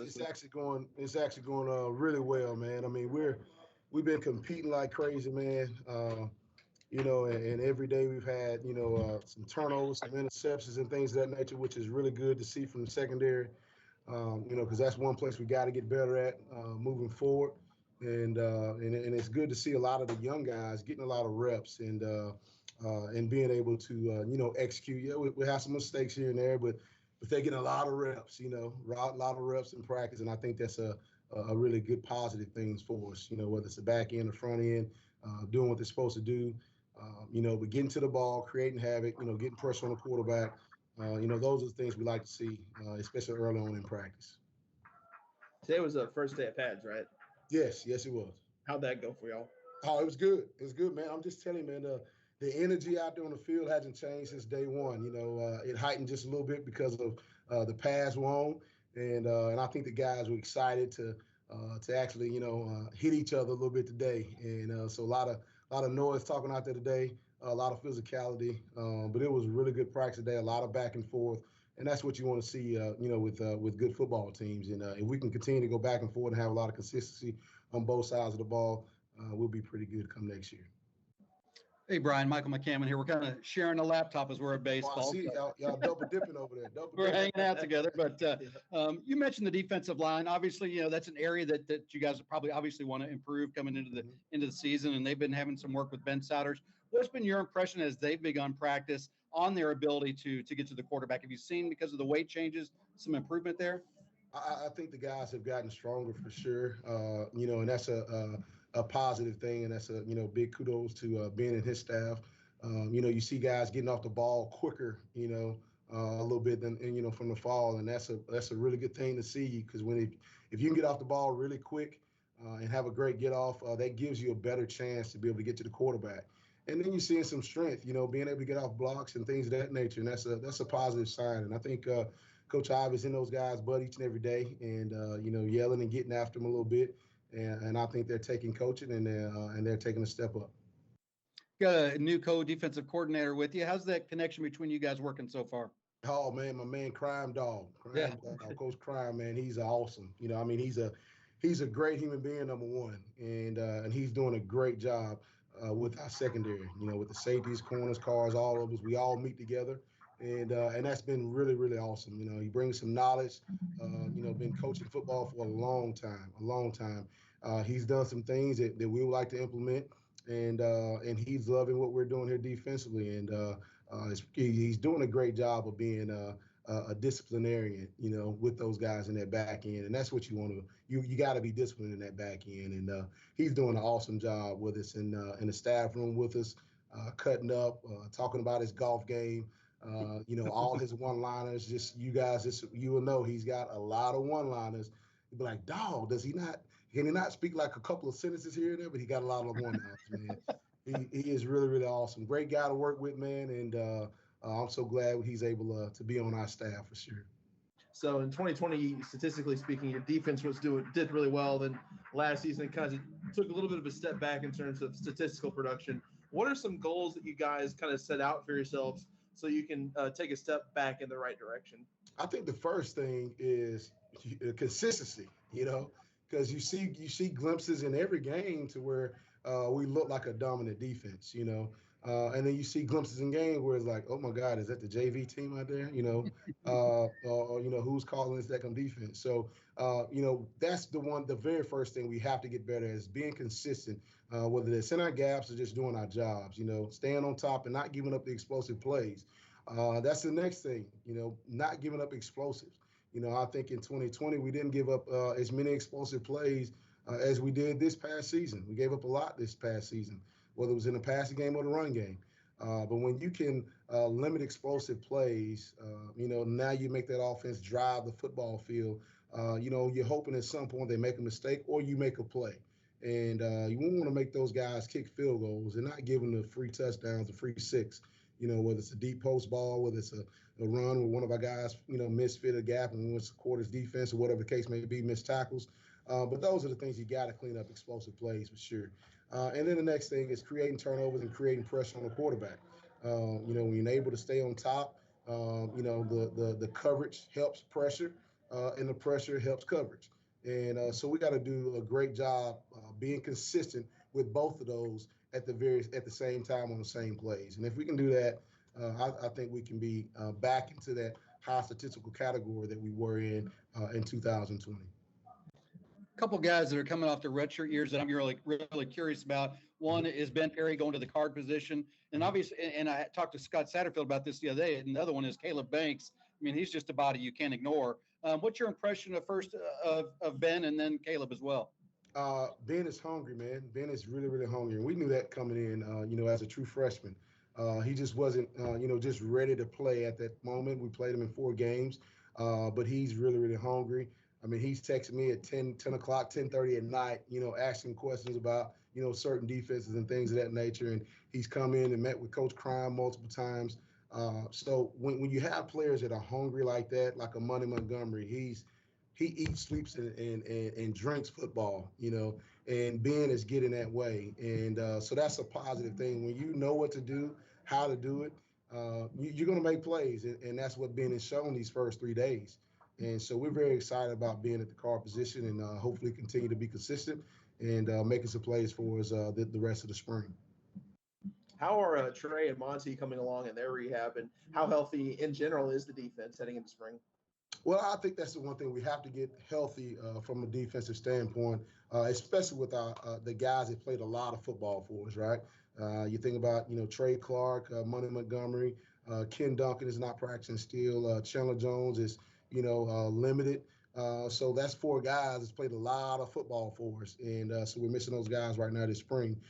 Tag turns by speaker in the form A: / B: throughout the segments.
A: It's actually going really well, man. I mean, we've been competing like crazy, man. And every day we've had, some turnovers, some interceptions, and things of that nature, which is really good to see from the secondary. Because that's one place we got to get better at moving forward. And it's good to see a lot of the young guys getting a lot of reps and being able to execute. Yeah, we have some mistakes here and there, but they're getting a lot of reps. A lot of reps in practice, and I think that's a really good positive things for us. Whether it's the back end or front end, doing what they're supposed to do. But getting to the ball, creating havoc. Getting pressure on the quarterback. Those are the things we like to see, especially early on in practice.
B: Today was the first day of pads, right?
A: Yes, it was.
B: How'd that go for y'all?
A: Oh, it was good. It was good, man. I'm just telling you, man, the energy out there on the field hasn't changed since day one. It heightened just a little bit because of the pads were on, and I think the guys were excited to actually, hit each other a little bit today. And so a lot of noise talking out there today, a lot of physicality, but it was a really good practice today, a lot of back and forth. And that's what you want to see, with good football teams. And if we can continue to go back and forth and have a lot of consistency on both sides of the ball, we'll be pretty good come next year.
C: Hey, Bryan, Michael McCammon here. We're kind of sharing a laptop as we're at baseball.
A: Oh, I see y'all double dipping over there.
C: We're hanging out together. But you mentioned the defensive line. Obviously, that's an area that you guys probably obviously want to improve coming into the season, and they've been having some work with Ben Souders. What's been your impression as they've begun practice on their ability to get to the quarterback? Have you seen, because of the weight changes, some improvement there?
A: I think the guys have gotten stronger for sure. And that's a positive thing, and that's a big kudos to Ben and his staff. You see guys getting off the ball quicker, a little bit than from the fall, and that's a really good thing to see, because if you can get off the ball really quick and have a great get off, that gives you a better chance to be able to get to the quarterback. And then you're seeing some strength, being able to get off blocks and things of that nature, and that's a positive sign. And I think Coach Ives and those guys butt each and every day, and yelling and getting after them a little bit. And I think they're taking coaching and they're taking a step up.
C: Got a new co-defensive coordinator with you. How's that connection between you guys working so far?
A: Oh man, my man Crime Dog, Coach Crime, man, he's awesome. He's a great human being, number one, and he's doing a great job with our secondary. With the safeties, corners, cars, all of us, we all meet together. And that's been really, really awesome. He brings some knowledge. Been coaching football for a long time. He's done some things that we would like to implement, and he's loving what we're doing here defensively. And he's doing a great job of being a disciplinarian, with those guys in that back end. And that's what you want to. You got to be disciplined in that back end. And he's doing an awesome job with us in the staff room with us, cutting up, talking about his golf game. All his one-liners, you will know he's got a lot of one-liners. You'd be like, dog, can he not speak like a couple of sentences here and there? But he got a lot of one-liners, man. He is really, really awesome. Great guy to work with, man. And I'm so glad he's able to be on our staff for sure.
B: So in 2020, statistically speaking, your defense did really well. Then last season, it kind of took a little bit of a step back in terms of statistical production. What are some goals that you guys kind of set out for yourselves so you can take a step back in the right direction?
A: I think the first thing is consistency, because you see glimpses in every game to where we look like a dominant defense, and then you see glimpses in games where it's like, oh my God, is that the JV team out there? Or who's calling this that on defense? So, that's the very first thing we have to get better at is being consistent, whether it's in our gaps or just doing our jobs, staying on top and not giving up the explosive plays. That's the next thing, not giving up explosives. I think in 2020, we didn't give up as many explosive plays as we did this past season. We gave up a lot this past season, whether it was in the passing game or the run game. But when you can limit explosive plays, now you make that offense drive the football field. You're hoping at some point they make a mistake or you make a play. And you won't want to make those guys kick field goals and not give them the free touchdowns, the free six, whether it's a deep post ball, whether it's a run where one of our guys, misfit a gap and it's quarters defense or whatever the case may be, missed tackles. But those are the things you got to clean up explosive plays for sure. And then the next thing is creating turnovers and creating pressure on the quarterback. When you're able to stay on top, the coverage helps pressure. and the pressure helps coverage. And so we got to do a great job being consistent with both of those at the same time on the same plays. And if we can do that, I think we can be back into that high statistical category that we were in 2020.
C: Couple guys that are coming off the redshirt years that I'm really curious about. One is Ben Perry going to the guard position, and obviously, and I talked to Scott Satterfield about this the other day. And the other one is Caleb Banks. I mean, he's just a body you can't ignore. What's your impression of first of Ben and then Caleb as well?
A: Ben is hungry, man. Ben is really, really hungry, and we knew that coming in. As a true freshman, he just wasn't, just ready to play at that moment. We played him in 4 games, but he's really, really hungry. I mean, he's texting me at 10 o'clock, 10:30 at night, asking questions about, certain defenses and things of that nature. And he's come in and met with Coach Crime multiple times. So when you have players that are hungry like that, like a Money Montgomery, he eats, sleeps, and drinks football, and Ben is getting that way. And so that's a positive thing. When you know what to do, how to do it, you're going to make plays. And that's what Ben has shown these first 3 days. And so we're very excited about being at the guard position and hopefully continue to be consistent and making some plays for us the rest of the spring.
B: How are Trey and Monty coming along in their rehab, and how healthy in general is the defense heading into spring?
A: Well, I think that's the one thing we have to get healthy from a defensive standpoint, especially with the guys that played a lot of football for us, right? You think about, Trey Clark, Money Montgomery, Ken Duncan is not practicing still. Chandler Jones is, limited. So that's 4 guys that's played a lot of football for us. And so we're missing those guys right now this spring.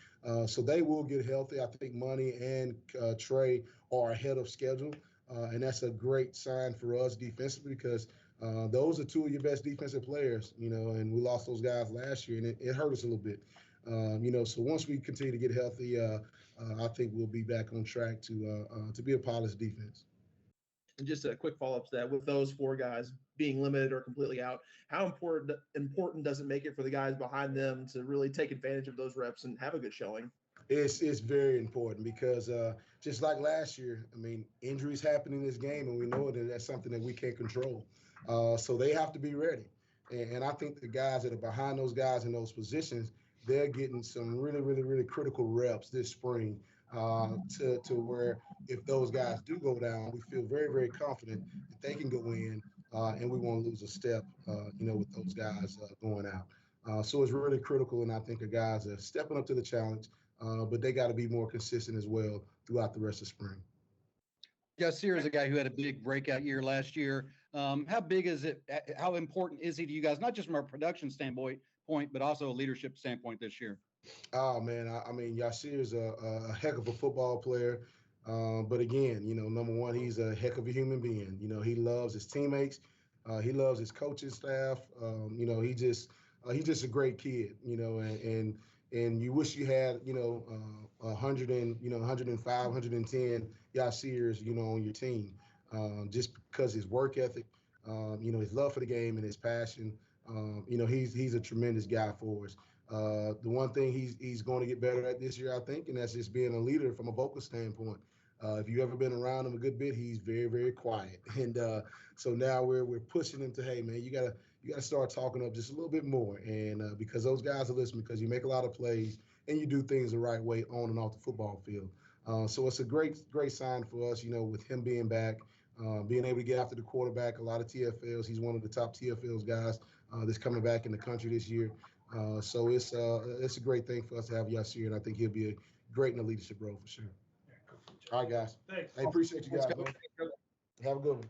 A: So they will get healthy. I think Money and Trey are ahead of schedule. And that's a great sign for us defensively because those are 2 of your best defensive players, and we lost those guys last year, and it hurt us a little bit. So once we continue to get healthy, I think we'll be back on track to be a polished defense.
B: And just a quick follow-up to that, with those 4 guys being limited or completely out, how important does it make it for the guys behind them to really take advantage of those reps and have a good showing?
A: It's very important because just like last year, I mean, injuries happen in this game, and we know that that's something that we can't control. So they have to be ready. And I think the guys that are behind those guys in those positions, they're getting some really, really, really critical reps this spring to where if those guys do go down, we feel very, very confident that they can go in and we won't lose a step, with those guys going out. So it's really critical, and I think the guys are stepping up to the challenge, but they got to be more consistent as well throughout the rest of spring.
C: Yasir is a guy who had a big breakout year last year. How big is it? How important is he to you guys, not just from a production standpoint, but also a leadership standpoint this year?
A: Oh, man. I mean, Yasir is a heck of a football player. But again, number one, he's a heck of a human being. He loves his teammates. He loves his coaching staff. He's just a great kid, and you wish you had, 100 and, 105, 110 Yasirs, on your team, just because his work ethic, his love for the game and his passion. He's a tremendous guy for us. The one thing he's going to get better at this year, I think, and that's just being a leader from a vocal standpoint. If you've ever been around him a good bit, he's very, very quiet. And so now we're pushing him to, hey, man, you gotta start talking up just a little bit more. And because those guys are listening, because you make a lot of plays and you do things the right way on and off the football field. So it's a great sign for us, with him being back, being able to get after the quarterback, a lot of TFLs. He's one of the top TFLs guys that's coming back in the country this year. So it's a great thing for us to have Yasir, and I think he'll be great in the leadership role for sure. All right, guys.
B: Thanks.
A: I appreciate you guys. Man. Have a good one.